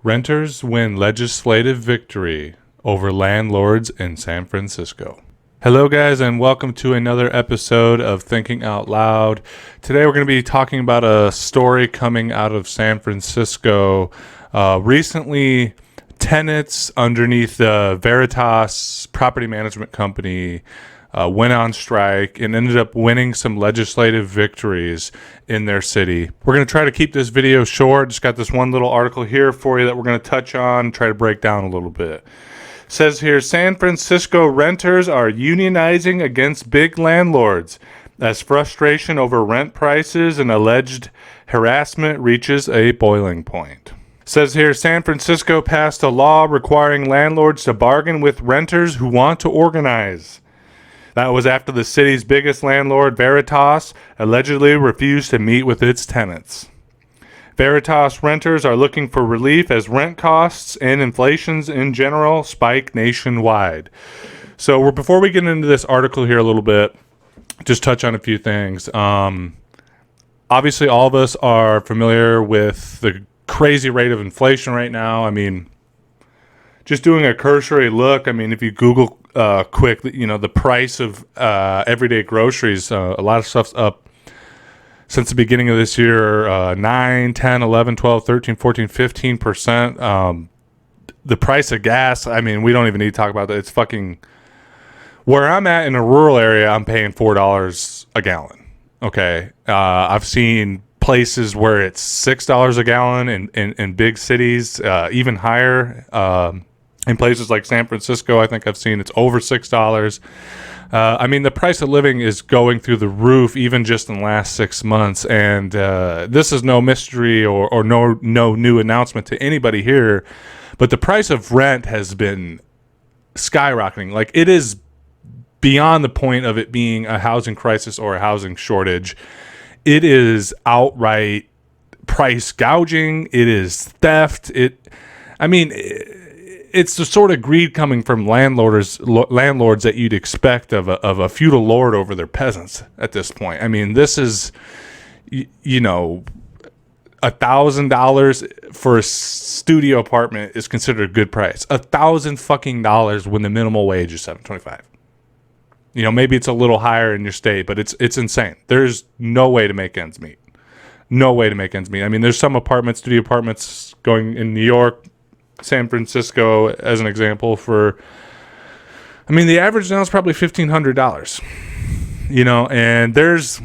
Renters win legislative victory over landlords in San Francisco. Hello guys, and welcome to another episode of Thinking Out Loud. Today we're going to be talking about a story coming out of San Francisco. Recently, tenants underneath the Veritas Property Management Company went on strike and ended up winning some legislative victories in their city. We're going to try to keep this video short. Just got this one little article here for you that we're going to touch on, try to break down a little bit. It says here, San Francisco renters are unionizing against big landlords as frustration over rent prices and alleged harassment reaches a boiling point. It says here, San Francisco passed a law requiring landlords to bargain with renters who want to organize. That was after the city's biggest landlord, Veritas, allegedly refused to meet with its tenants. Veritas renters are looking for relief as rent costs and inflations in general spike nationwide. So before we get into this article here a little bit, just touch on a few things. Obviously, all of us are familiar with the crazy rate of inflation right now. I mean, just doing a cursory look, I mean, if you Google quick, the price of everyday groceries, a lot of stuff's up since the beginning of this year, 9, 10, 11, 12, 13, 14, 15%. The price of gas, I mean, we don't even need to talk about that. It's fucking, where I'm at in a rural area, I'm paying $4 a gallon. Okay. I've seen places where it's $6 a gallon in big cities, even higher. In places like San Francisco, I think I've seen it's over $6. I mean, the price of living is going through the roof, even just in the last 6 months. And this is no mystery or no new announcement to anybody here. But the price of rent has been skyrocketing. Like, it is beyond the point of it being a housing crisis or a housing shortage. It is outright price gouging. It is theft. It's the sort of greed coming from landlords that you'd expect of a feudal lord over their peasants at this point. I mean, this is, $1,000 for a studio apartment is considered a good price. $1,000 when the minimal wage is $7.25. Maybe it's a little higher in your state, but it's insane. There's no way to make ends meet. No way to make ends meet. I mean, there's some studio apartments going in New York, San Francisco, as an example, the average now is probably $1,500, and there's,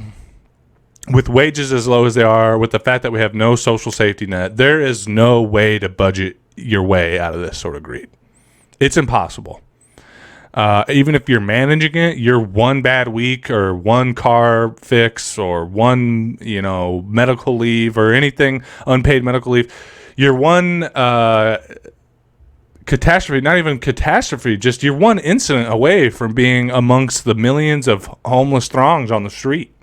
with wages as low as they are, with the fact that we have no social safety net, there is no way to budget your way out of this sort of greed. It's impossible. Even if you're managing it, you're one bad week or one car fix or one, medical leave or anything, unpaid medical leave. You're one catastrophe, not even catastrophe, just you're one incident away from being amongst the millions of homeless throngs on the street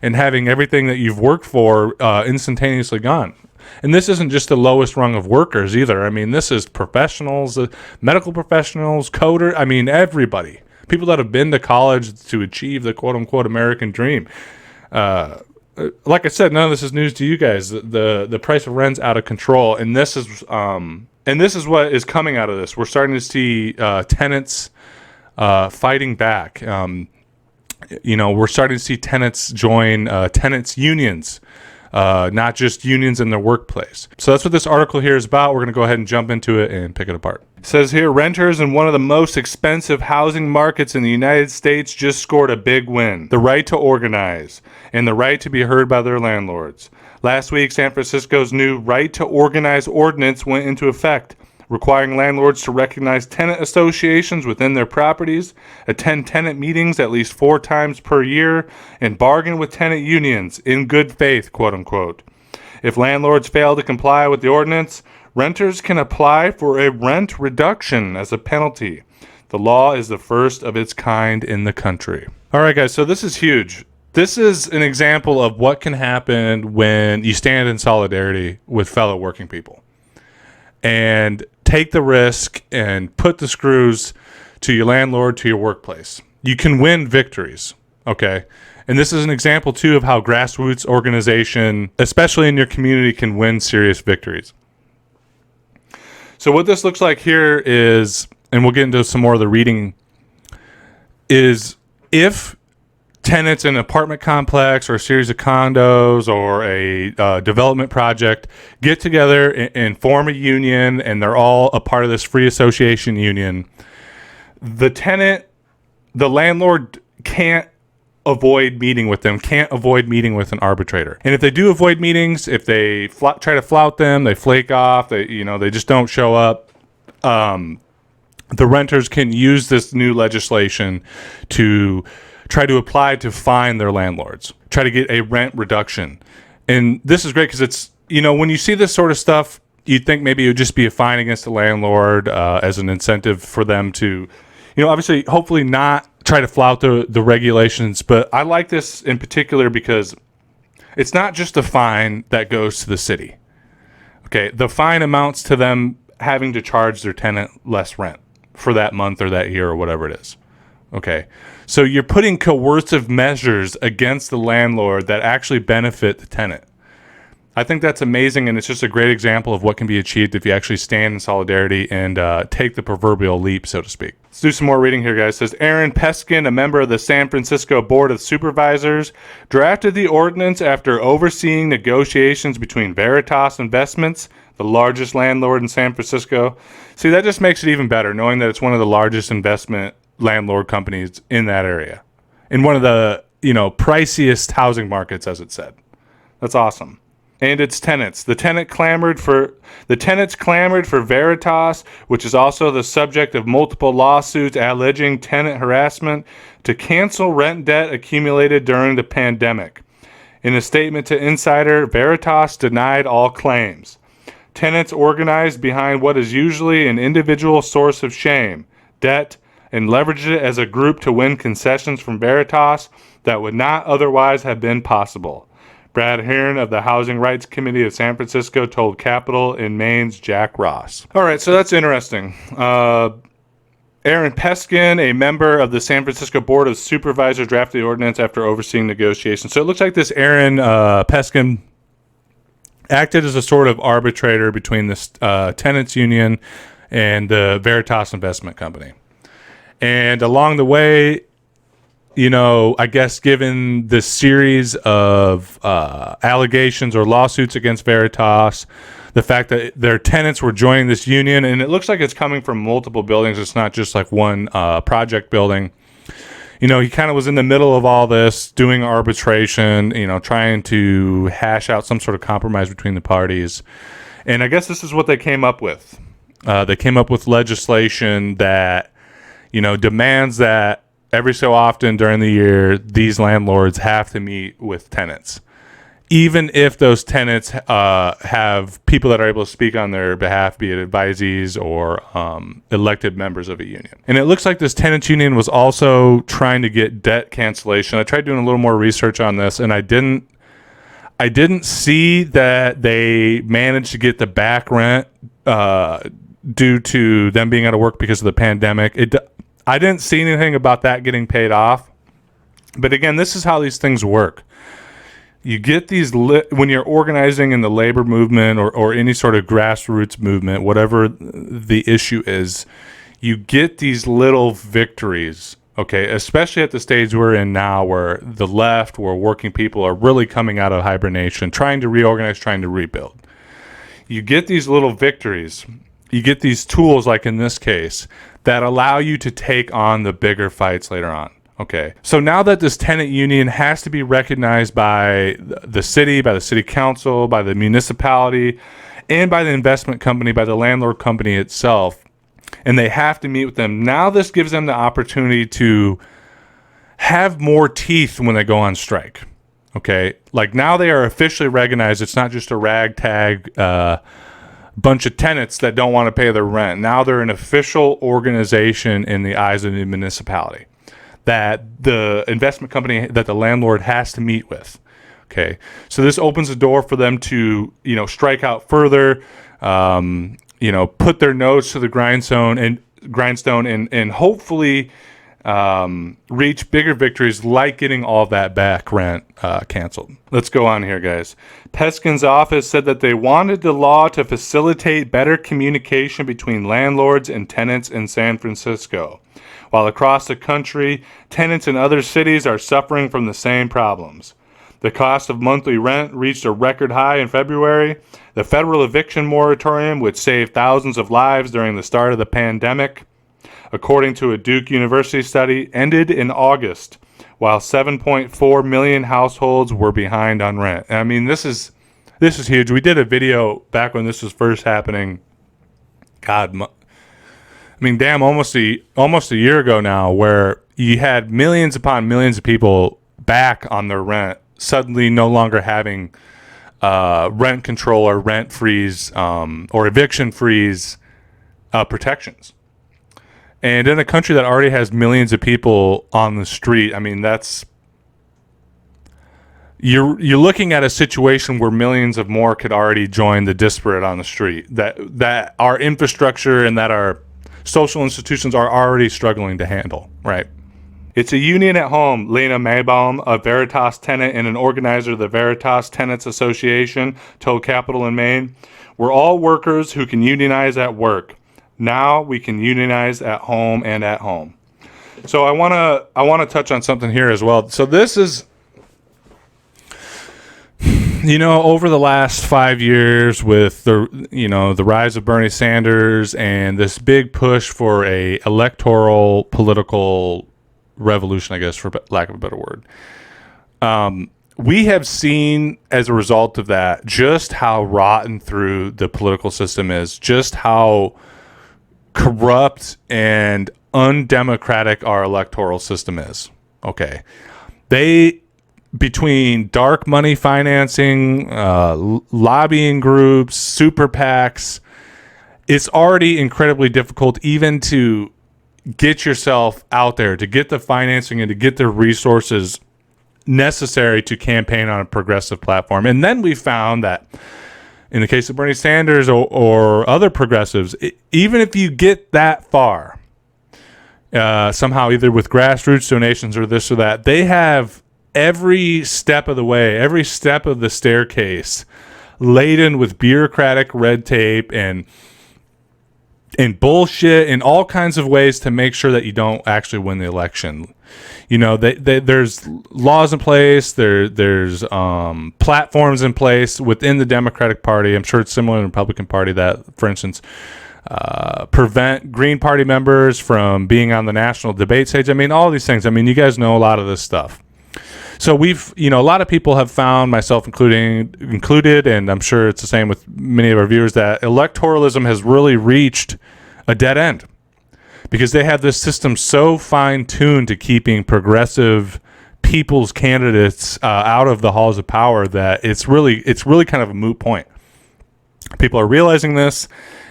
and having everything that you've worked for instantaneously gone. And this isn't just the lowest rung of workers either. I mean, this is professionals, medical professionals, coders. I mean, everybody. People that have been to college to achieve the quote-unquote American dream. Like I said, none of this is news to you guys. The price of rent's out of control, and this is what is coming out of this. We're starting to see tenants fighting back. We're starting to see tenants join tenants unions, not just unions in their workplace. So that's what this article here is about. We're going to go ahead and jump into it and pick it apart. It says here, renters in one of the most expensive housing markets in the United States just scored a big win. The right to organize and the right to be heard by their landlords. Last week, San Francisco's new right to organize ordinance went into effect, requiring landlords to recognize tenant associations within their properties, attend tenant meetings at least 4 times per year, and bargain with tenant unions in good faith, quote unquote. If landlords fail to comply with the ordinance, renters can apply for a rent reduction as a penalty. The law is the first of its kind in the country. All right, guys, so this is huge. This is an example of what can happen when you stand in solidarity with fellow working people and take the risk and put the screws to your landlord, to your workplace. You can win victories, okay? And this is an example, too, of how grassroots organization, especially in your community, can win serious victories. So what this looks like here is, and we'll get into some more of the reading, is if tenants in an apartment complex or a series of condos or a development project get together and form a union, and they're all a part of this free association union, the landlord can't avoid meeting with them, can't avoid meeting with an arbitrator. And if they do avoid meetings, if they try to flout them, they flake off, they just don't show up, the renters can use this new legislation to try to apply to fine their landlords, try to get a rent reduction. And this is great because it's, when you see this sort of stuff, you'd think maybe it would just be a fine against the landlord as an incentive for them to, obviously, hopefully not try to flout the regulations. But I like this in particular because it's not just a fine that goes to the city. Okay, the fine amounts to them having to charge their tenant less rent for that month or that year or whatever it is. Okay, so you're putting coercive measures against the landlord that actually benefit the tenant. I think that's amazing, and it's just a great example of what can be achieved if you actually stand in solidarity and take the proverbial leap, so to speak. Let's do some more reading here, guys. It says, Aaron Peskin, a member of the San Francisco Board of Supervisors, drafted the ordinance after overseeing negotiations between Veritas Investments, the largest landlord in San Francisco. See, that just makes it even better, knowing that it's one of the largest investment landlord companies in that area, in one of the priciest housing markets, as it said. That's awesome. And its tenants. The tenants clamored for Veritas, which is also the subject of multiple lawsuits alleging tenant harassment, to cancel rent debt accumulated during the pandemic. In a statement to Insider, Veritas denied all claims. Tenants organized behind what is usually an individual source of shame, debt, and leveraged it as a group to win concessions from Veritas that would not otherwise have been possible. Brad Heron of the Housing Rights Committee of San Francisco told Capital in Maine's Jack Ross. All right, so that's interesting. Aaron Peskin, a member of the San Francisco Board of Supervisors, drafted the ordinance after overseeing negotiations. So it looks like this Aaron Peskin acted as a sort of arbitrator between this tenants union and the Veritas Investment Company. And along the way, I guess given this series of allegations or lawsuits against Veritas, the fact that their tenants were joining this union, and it looks like it's coming from multiple buildings. It's not just like one project building. He kind of was in the middle of all this, doing arbitration, trying to hash out some sort of compromise between the parties. And I guess this is what they came up with. They came up with legislation that, demands that every so often during the year, these landlords have to meet with tenants, even if those tenants have people that are able to speak on their behalf, be it advisees or elected members of a union. And it looks like this tenants union was also trying to get debt cancellation. I tried doing a little more research on this, and I didn't see that they managed to get the back rent due to them being out of work because of the pandemic. I didn't see anything about that getting paid off. But again, this is how these things work. You get these, when you're organizing in the labor movement or any sort of grassroots movement, whatever the issue is, you get these little victories, okay? Especially at the stage we're in now, where the left, where working people are really coming out of hibernation, trying to reorganize, trying to rebuild. You get these little victories. You get these tools, like in this case, that allow you to take on the bigger fights later on. Okay, so now that this tenant union has to be recognized by the city, by the city council, by the municipality, and by the investment company, by the landlord company itself, and they have to meet with them, now this gives them the opportunity to have more teeth when they go on strike. Okay, like now they are officially recognized. It's not just a ragtag bunch of tenants that don't want to pay their rent. Now they're an official organization in the eyes of the municipality that the investment company, that the landlord has to meet with. Okay, so this opens the door for them to, strike out further, put their nose to the grindstone and hopefully reach bigger victories like getting all that back rent canceled. Let's go on here, guys. Peskin's office said that they wanted the law to facilitate better communication between landlords and tenants in San Francisco, while across the country, tenants in other cities are suffering from the same problems. The cost of monthly rent reached a record high in February. The federal eviction moratorium, which saved thousands of lives during the start of the pandemic, according to a Duke University study, ended in August, while 7.4 million households were behind on rent. I mean, this is huge. We did a video back when this was first happening. Almost a year ago now, where you had millions upon millions of people back on their rent, suddenly no longer having rent control or rent freeze or eviction freeze protections. And in a country that already has millions of people on the street, I mean, you're looking at a situation where millions of more could already join the disparate on the street, that our infrastructure and that our social institutions are already struggling to handle, right? It's a union at home, Lena Maybaum, a Veritas tenant and an organizer of the Veritas Tenants Association, told Capital in Maine. We're all workers who can unionize at work. Now we can unionize at home and at home. So I want to touch on something here as well. So this is, over the last 5 years with the rise of Bernie Sanders and this big push for a electoral political revolution, I guess, for lack of a better word. We have seen as a result of that just how rotten through the political system is, just how corrupt and undemocratic our electoral system is. Okay. Between dark money financing, lobbying groups, super PACs, it's already incredibly difficult even to get yourself out there, to get the financing and to get the resources necessary to campaign on a progressive platform. And then we found that in the case of Bernie Sanders or other progressives, even if you get that far, somehow either with grassroots donations or this or that, they have every step of the way, every step of the staircase laden with bureaucratic red tape and bullshit in all kinds of ways to make sure that you don't actually win the election. There's laws in place. There's platforms in place within the Democratic Party. I'm sure it's similar to the Republican Party that, for instance, prevent Green Party members from being on the national debate stage. I mean, all these things. I mean, you guys know a lot of this stuff. So we've, a lot of people have found, myself included, and I'm sure it's the same with many of our viewers, that electoralism has really reached a dead end because they have this system so fine-tuned to keeping progressive people's candidates out of the halls of power that it's really kind of a moot point. People are realizing this,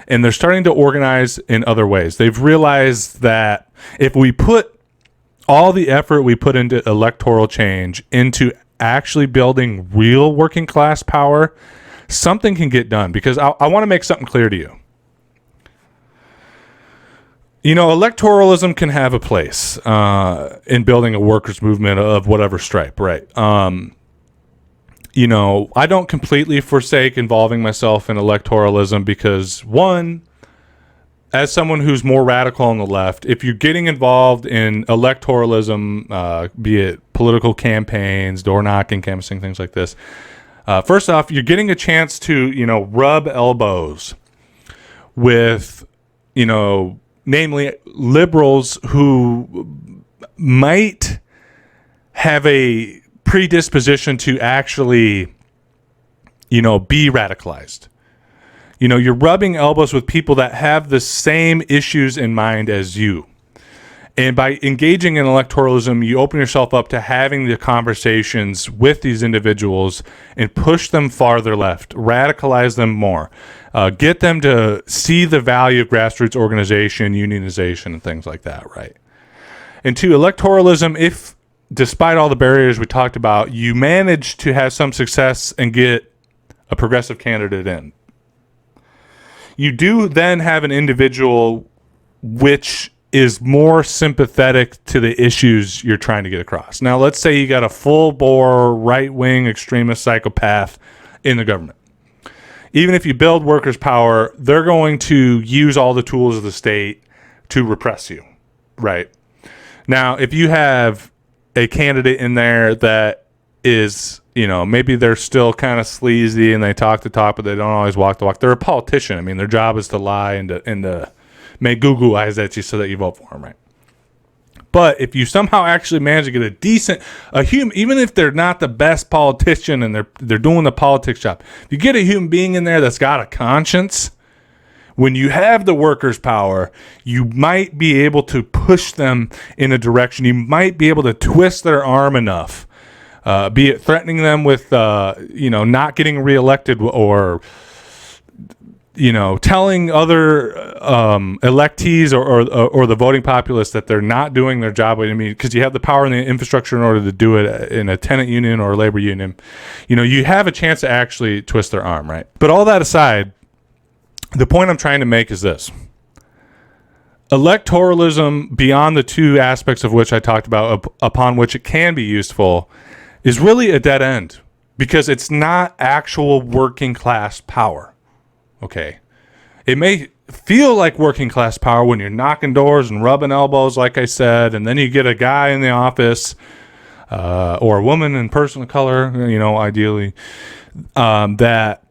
and they're starting to organize in other ways. They've realized that if we put all the effort we put into electoral change into actually building real working class power, something can get done. Because I want to make something clear to you. Electoralism can have a place in building a workers' movement of whatever stripe, right? I don't completely forsake involving myself in electoralism because, one, as someone who's more radical on the left, if you're getting involved in electoralism, be it political campaigns, door knocking, canvassing, things like this, first off, you're getting a chance to, rub elbows with, namely liberals who might have a predisposition to actually, be radicalized. You're rubbing elbows with people that have the same issues in mind as you. And by engaging in electoralism, you open yourself up to having the conversations with these individuals and push them farther left, radicalize them more, get them to see the value of grassroots organization, unionization, and things like that, right? And two, electoralism, if despite all the barriers we talked about, you manage to have some success and get a progressive candidate in, you do then have an individual which is more sympathetic to the issues you're trying to get across. Now, let's say you got a full-bore right-wing extremist psychopath in the government. Even if you build workers' power, they're going to use all the tools of the state to repress you, right? Now, if you have a candidate in there that is, maybe they're still kind of sleazy and they talk the talk, but they don't always walk the walk. They're a politician. I mean, their job is to lie and to make goo-goo eyes at you so that you vote for them, right? But if you somehow actually manage to get a human, even if they're not the best politician and they're doing the politics job, if you get a human being in there that's got a conscience, when you have the workers' power, you might be able to push them in a direction. You might be able to twist their arm enough, be it threatening them with, not getting reelected or, telling other electees or the voting populace that they're not doing their job. I mean, because you have the power and the infrastructure in order to do it in a tenant union or a labor union. You have a chance to actually twist their arm, right? But all that aside, the point I'm trying to make is this. Electoralism, beyond the two aspects of which I talked about, upon which it can be useful, is really a dead end because it's not actual working class power. Okay. It may feel like working class power when you're knocking doors and rubbing elbows, like I said, and then you get a guy in the office or a woman in person of color, ideally, that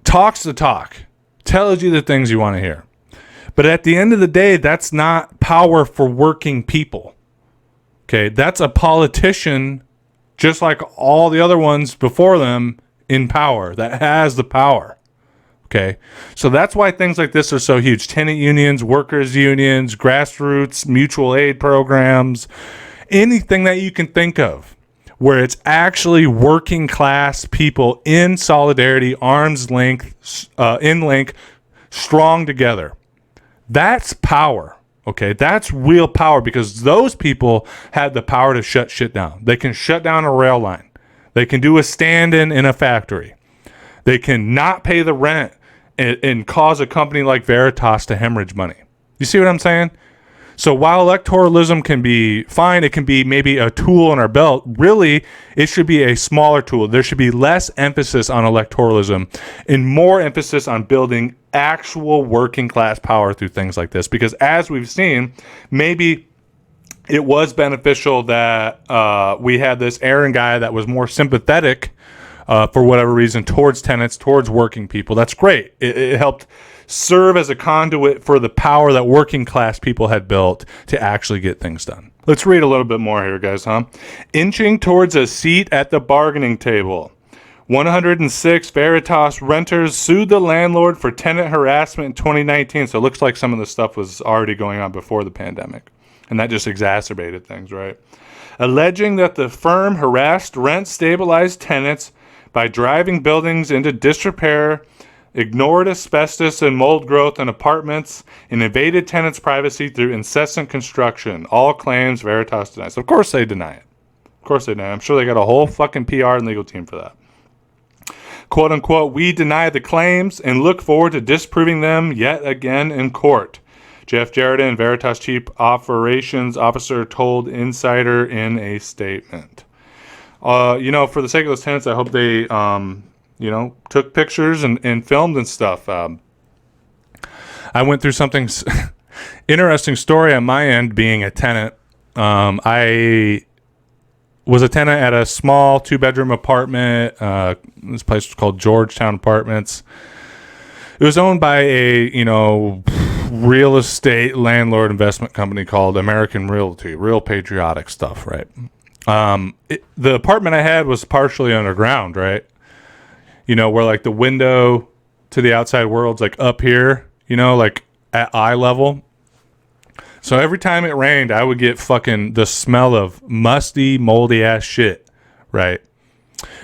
talks the talk, tells you the things you want to hear. But at the end of the day, that's not power for working people. Okay, that's a politician, just like all the other ones before them, in power, that has the power. Okay, so that's why things like this are so huge. Tenant unions, workers unions, grassroots, mutual aid programs, anything that you can think of where it's actually working class people in solidarity, arm's length, in link, strong together. That's power. Okay, that's real power because those people have the power to shut shit down. They can shut down a rail line. They can do a stand-in in a factory. They can not pay the rent and cause a company like Veritas to hemorrhage money. You see what I'm saying? So while electoralism can be fine, it can be maybe a tool in our belt, really, it should be a smaller tool. There should be less emphasis on electoralism and more emphasis on building actual working class power through things like this. Because as we've seen, maybe it was beneficial that we had this Aaron guy that was more sympathetic for whatever reason towards tenants, towards working people. That's great. It helped serve as a conduit for the power that working class people had built to actually get things done. Let's read a little bit more here, guys, Inching towards a seat at the bargaining table. 106 Veritas renters sued the landlord for tenant harassment in 2019. So it looks like some of the stuff was already going on before the pandemic. And that just exacerbated things, right? Alleging that the firm harassed rent-stabilized tenants by driving buildings into disrepair, ignored asbestos and mold growth in apartments, and invaded tenants' privacy through incessant construction. All claims Veritas denies. Of course they deny it. Of course they deny it. I'm sure they got a whole fucking PR and legal team for that. Quote unquote, we deny the claims and look forward to disproving them yet again in court. Jeff Jarrett, Veritas Chief Operations Officer, told Insider in a statement. For the sake of those tenants, I hope they took pictures and filmed and stuff. I went through something interesting story on my end being a tenant. I was a tenant at a small 2-bedroom apartment. This place was called Georgetown Apartments. It was owned by a, real estate landlord investment company called American Realty, real patriotic stuff, right? The apartment I had was partially underground, right? Where like the window to the outside world's like up here, like at eye level. So every time it rained, I would get fucking the smell of musty, moldy ass shit, right?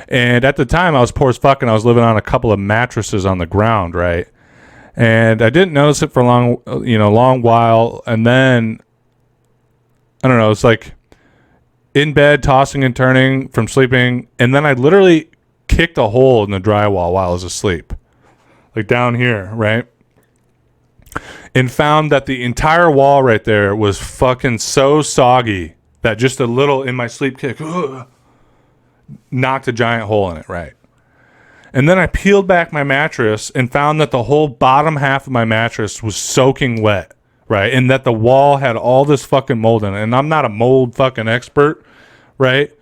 And at the time, I was poor as fuck, and I was living on a couple of mattresses on the ground, right? And I didn't notice it for a long while, and then I don't know, it's like in bed, tossing and turning from sleeping, and then I literally kicked a hole in the drywall while I was asleep, like down here, right? and found that the entire wall right there was fucking so soggy that just a little in my sleep kick knocked a giant hole in it, right? And then I peeled back my mattress and found that the whole bottom half of my mattress was soaking wet, right? And that the wall had all this fucking mold in it. And I'm not a mold fucking expert, right?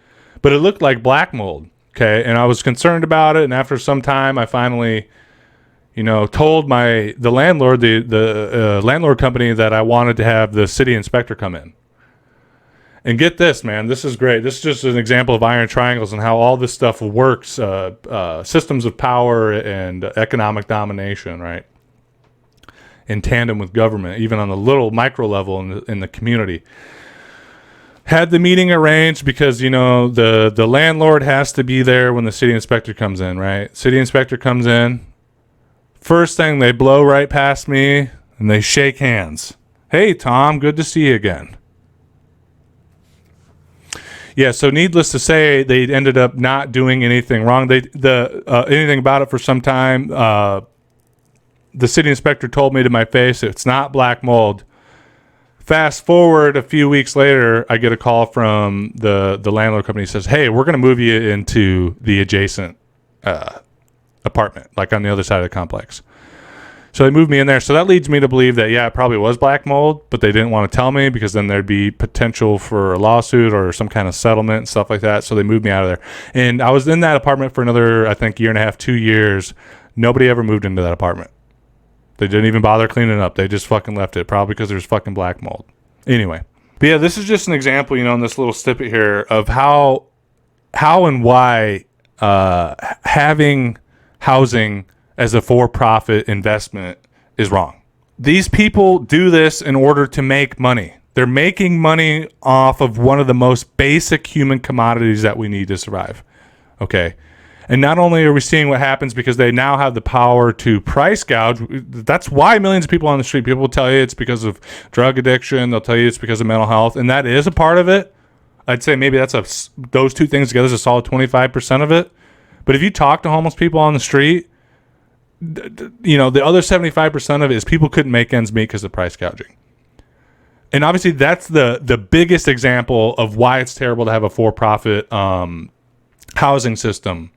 But it looked like black mold, okay? And I was concerned about it. And after some time, I finally, told the landlord, the landlord company, that I wanted to have the city inspector come in. And get this, man, this is great. This is just an example of iron triangles and how all this stuff works, systems of power and economic domination, right? In tandem with government, even on the little micro level in the community. Had the meeting arranged because, the landlord has to be there when the city inspector comes in, right? City inspector comes in. First thing, they blow right past me and they shake hands. Hey, Tom, good to see you again. Yeah, so needless to say, they ended up not doing anything wrong. Anything about it for some time. The city inspector told me to my face, it's not black mold. Fast forward a few weeks later, I get a call from the landlord company. Says, hey, we're going to move you into the adjacent apartment, like on the other side of the complex. So they moved me in there. So that leads me to believe that, yeah, it probably was black mold, but they didn't want to tell me because then there'd be potential for a lawsuit or some kind of settlement and stuff like that. So they moved me out of there. And I was in that apartment for another, I think, year and a half, 2 years. Nobody ever moved into that apartment. They didn't even bother cleaning up. They just fucking left it, probably because there's fucking black mold. Anyway. But yeah, this is just an example, in this little snippet here of how and why having housing as a for-profit investment is wrong. These people do this in order to make money. They're making money off of one of the most basic human commodities that we need to survive. Okay. And not only are we seeing what happens because they now have the power to price gouge. That's why millions of people on the street, people will tell you it's because of drug addiction. They'll tell you it's because of mental health. And that is a part of it. I'd say maybe those two things together is a solid 25% of it. But if you talk to homeless people on the street, the other 75% of it is people couldn't make ends meet because of price gouging. And obviously that's the biggest example of why it's terrible to have a for-profit housing system.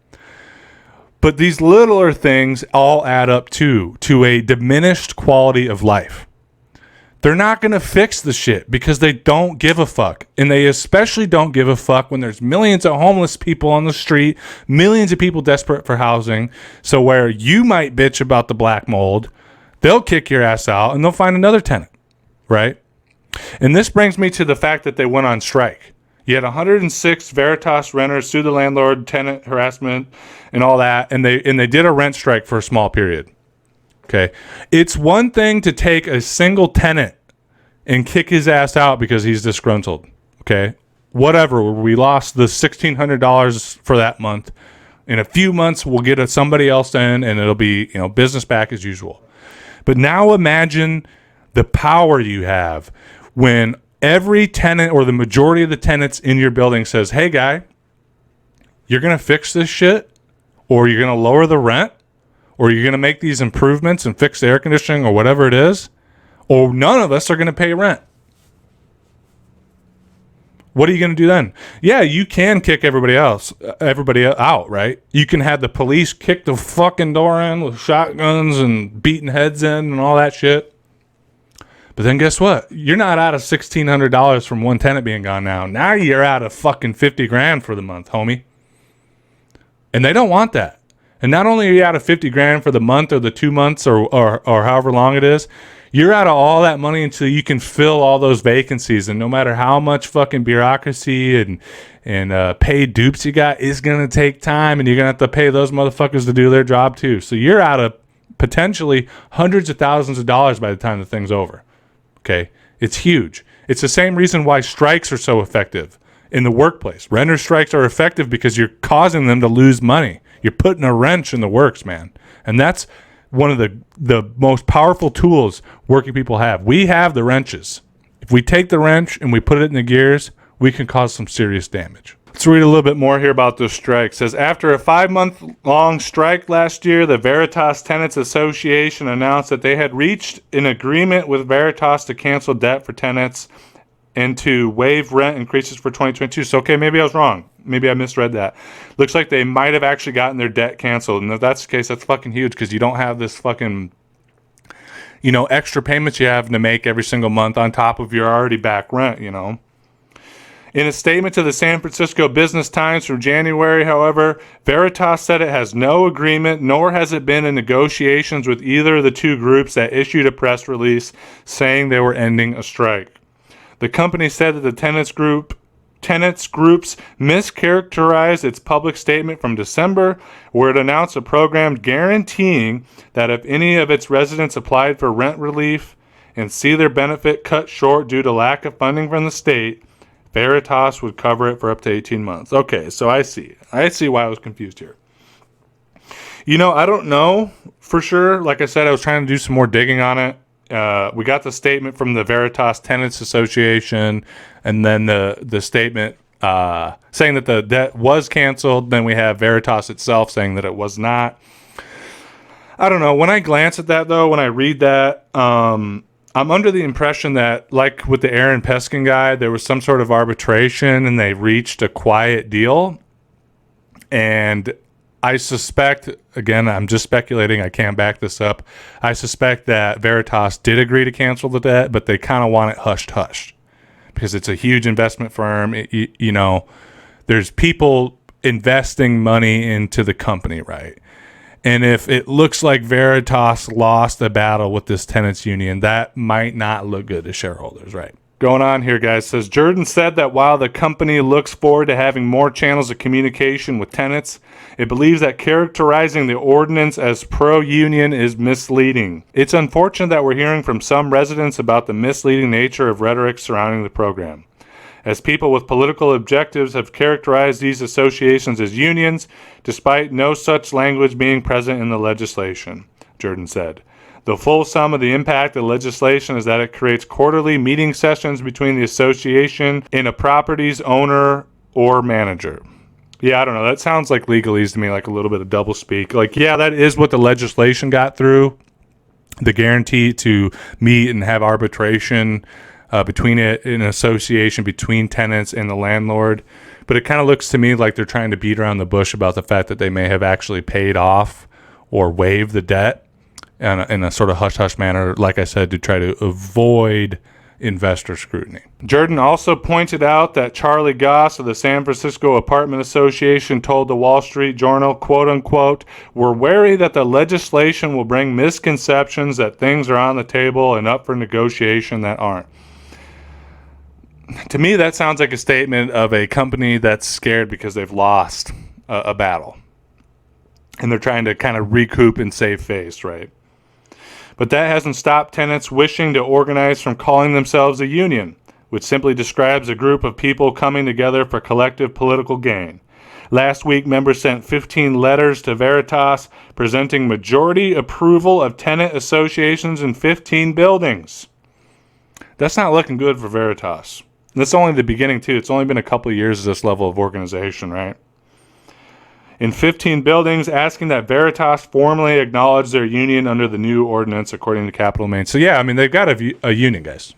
But these littler things all add up to a diminished quality of life. They're not going to fix the shit because they don't give a fuck. And they especially don't give a fuck when there's millions of homeless people on the street, millions of people desperate for housing. So where you might bitch about the black mold, they'll kick your ass out and they'll find another tenant, right? And this brings me to the fact that they went on strike. You had 106 Veritas renters sue the landlord, tenant harassment, and all that, and they did a rent strike for a small period. Okay, it's one thing to take a single tenant and kick his ass out because he's disgruntled. Okay, whatever. We lost the $1,600 for that month. In a few months, we'll get somebody else in, and it'll be business back as usual. But now imagine the power you have when every tenant or the majority of the tenants in your building says, hey, guy, you're going to fix this shit, or you're going to lower the rent, or you're going to make these improvements and fix the air conditioning or whatever it is, or none of us are going to pay rent. What are you going to do then? Yeah, you can kick everybody out, right? You can have the police kick the fucking door in with shotguns and beating heads in and all that shit. But then guess what? You're not out of $1,600 from one tenant being gone now. Now you're out of fucking $50,000 for the month, homie. And they don't want that. And not only are you out of $50,000 for the month or the 2 months or however long it is, you're out of all that money until you can fill all those vacancies. And no matter how much fucking bureaucracy and paid dupes you got, it's going to take time, and you're going to have to pay those motherfuckers to do their job too. So you're out of potentially hundreds of thousands of dollars by the time the thing's over. Okay? It's huge. It's the same reason why strikes are so effective in the workplace. Renter strikes are effective because you're causing them to lose money. You're putting a wrench in the works, man. And that's one of the most powerful tools working people have. We have the wrenches. If we take the wrench and we put it in the gears, we can cause some serious damage. Let's read a little bit more here about this strike. It says, after a 5-month-long strike last year, the Veritas Tenants Association announced that they had reached an agreement with Veritas to cancel debt for tenants and to waive rent increases for 2022. So, okay, maybe I was wrong. Maybe I misread that. Looks like they might have actually gotten their debt canceled. And if that's the case, that's fucking huge because you don't have this fucking, extra payments you have to make every single month on top of your already back rent, In a statement to the San Francisco Business Times from January, however, Veritas said it has no agreement, nor has it been in negotiations with either of the two groups that issued a press release saying they were ending a strike. The company said that the tenants groups mischaracterized its public statement from December, where it announced a program guaranteeing that if any of its residents applied for rent relief and see their benefit cut short due to lack of funding from the state, Veritas would cover it for up to 18 months. Okay, so I see why I was confused here. I don't know for sure. Like I said, I was trying to do some more digging on it. We got the statement from the Veritas Tenants Association, and then the statement saying that the debt was canceled. Then we have Veritas itself saying that it was not. I don't know. When I glance at that, though, when I read that, I'm under the impression that, like with the Aaron Peskin guy, there was some sort of arbitration, and they reached a quiet deal. And I suspect, again, I'm just speculating, I can't back this up. I suspect that Veritas did agree to cancel the debt, but they kind of want it hushed because it's a huge investment firm. There's people investing money into the company, right? And if it looks like Veritas lost a battle with this tenants union, that might not look good to shareholders, right? Going on here, guys, says Jordan said that while the company looks forward to having more channels of communication with tenants, it believes that characterizing the ordinance as pro-union is misleading. It's unfortunate that we're hearing from some residents about the misleading nature of rhetoric surrounding the program, as people with political objectives have characterized these associations as unions, despite no such language being present in the legislation, Jordan said. The full sum of the impact of legislation is that it creates quarterly meeting sessions between the association and a property's owner or manager. Yeah, I don't know. That sounds like legalese to me, like a little bit of doublespeak. Like, yeah, that is what the legislation got through, the guarantee to meet and have arbitration between an association, between tenants and the landlord. But it kind of looks to me like they're trying to beat around the bush about the fact that they may have actually paid off or waived the debt in a sort of hush-hush manner, like I said, to try to avoid investor scrutiny. Jordan also pointed out that Charlie Goss of the San Francisco Apartment Association told the Wall Street Journal, quote-unquote, "We're wary that the legislation will bring misconceptions that things are on the table and up for negotiation that aren't." To me, that sounds like a statement of a company that's scared because they've lost a battle. And they're trying to kind of recoup and save face, right? But that hasn't stopped tenants wishing to organize from calling themselves a union, which simply describes a group of people coming together for collective political gain. Last week, members sent 15 letters to Veritas presenting majority approval of tenant associations in 15 buildings. That's not looking good for Veritas. And that's only the beginning, too. It's only been a couple of years of this level of organization, right? In 15 buildings, asking that Veritas formally acknowledge their union under the new ordinance, according to Capital Maine. So, yeah, I mean, they've got a union, guys.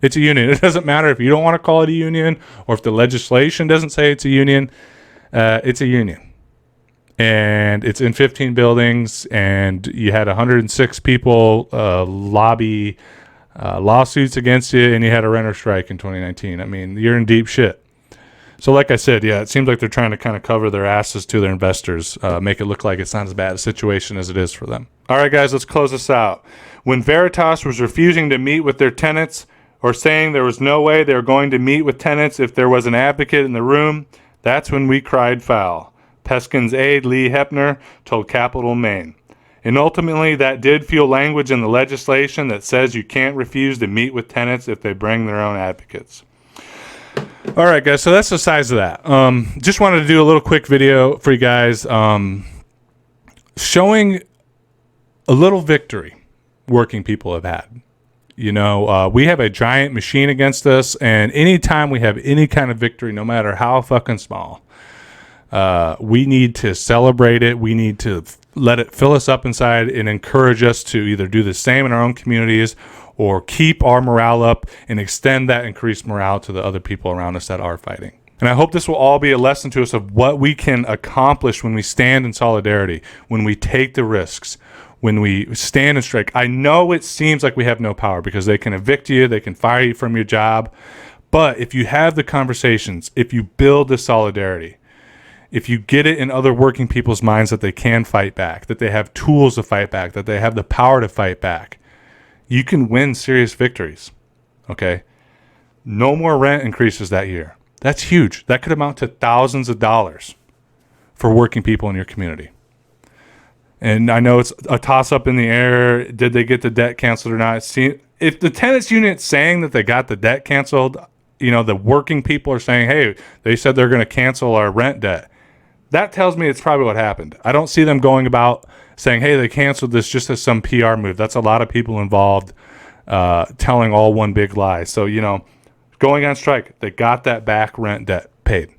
It's a union. It doesn't matter if you don't want to call it a union or if the legislation doesn't say it's a union. It's a union. And it's in 15 buildings, and you had 106 people lobby lawsuits against you, and you had a renter strike in 2019. I mean, you're in deep shit. So like I said, yeah, it seems like they're trying to kind of cover their asses to their investors, make it look like it's not as bad a situation as it is for them. All right, guys, let's close this out. When Veritas was refusing to meet with their tenants or saying there was no way they were going to meet with tenants if there was an advocate in the room, that's when we cried foul, Peskin's aide, Lee Hepner, told Capital Maine. And ultimately, that did fuel language in the legislation that says you can't refuse to meet with tenants if they bring their own advocates. All right, guys, so that's the size of that. Just wanted to do a little quick video for you guys showing a little victory working people have had. We have a giant machine against us, and anytime we have any kind of victory, no matter how fucking small, we need to celebrate it. We need to let it fill us up inside and encourage us to either do the same in our own communities or keep our morale up and extend that increased morale to the other people around us that are fighting. And I hope this will all be a lesson to us of what we can accomplish when we stand in solidarity, when we take the risks, when we stand and strike. I know it seems like we have no power because they can evict you, they can fire you from your job. But if you have the conversations, if you build the solidarity, if you get it in other working people's minds that they can fight back, that they have tools to fight back, that they have the power to fight back, you can win serious victories. Okay? No more rent increases that year. That's huge. That could amount to thousands of dollars for working people in your community. And I know it's a toss-up in the air. Did they get the debt canceled or not? See, if the tenants unit's saying that they got the debt canceled, the working people are saying, hey, they said they're going to cancel our rent debt. That tells me it's probably what happened. I don't see them going about saying, hey, they canceled this just as some PR move. That's a lot of people involved telling all one big lie. So, going on strike, they got that back rent debt paid.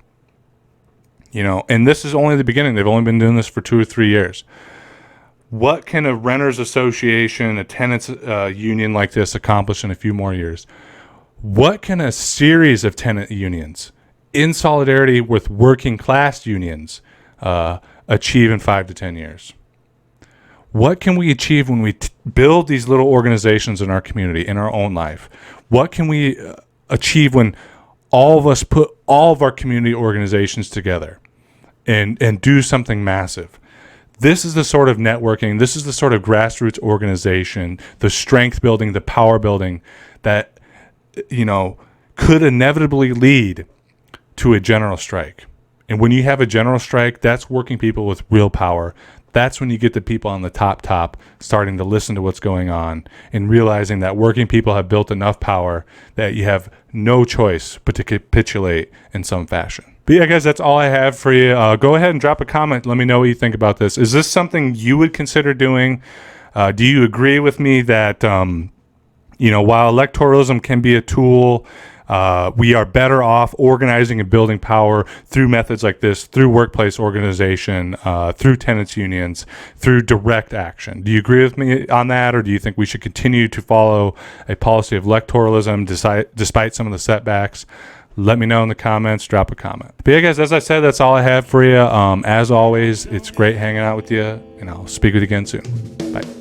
And this is only the beginning. They've only been doing this for 2 or 3 years. What can a renters association, a tenants union like this accomplish in a few more years? What can a series of tenant unions in solidarity with working class unions achieve in 5 to 10 years? What can we achieve when we build these little organizations in our community, in our own life? What can we achieve when all of us put all of our community organizations together and do something massive? This is the sort of networking, this is the sort of grassroots organization, the strength building, the power building that, could inevitably lead to a general strike. And when you have a general strike, that's working people with real power. That's when you get the people on the top starting to listen to what's going on and realizing that working people have built enough power that you have no choice but to capitulate in some fashion. But yeah, guys, that's all I have for you. Go ahead and drop a comment. Let me know what you think about this. Is this something you would consider doing? Do you agree with me that, while electoralism can be a tool, we are better off organizing and building power through methods like this, through workplace organization, through tenants unions, through direct action? Do you agree with me on that, or do you think we should continue to follow a policy of electoralism despite some of the setbacks? Let me know in the comments. Drop a comment. But yeah, guys, as I said, that's all I have for you. As always, it's great hanging out with you, and I'll speak with you again soon. Bye.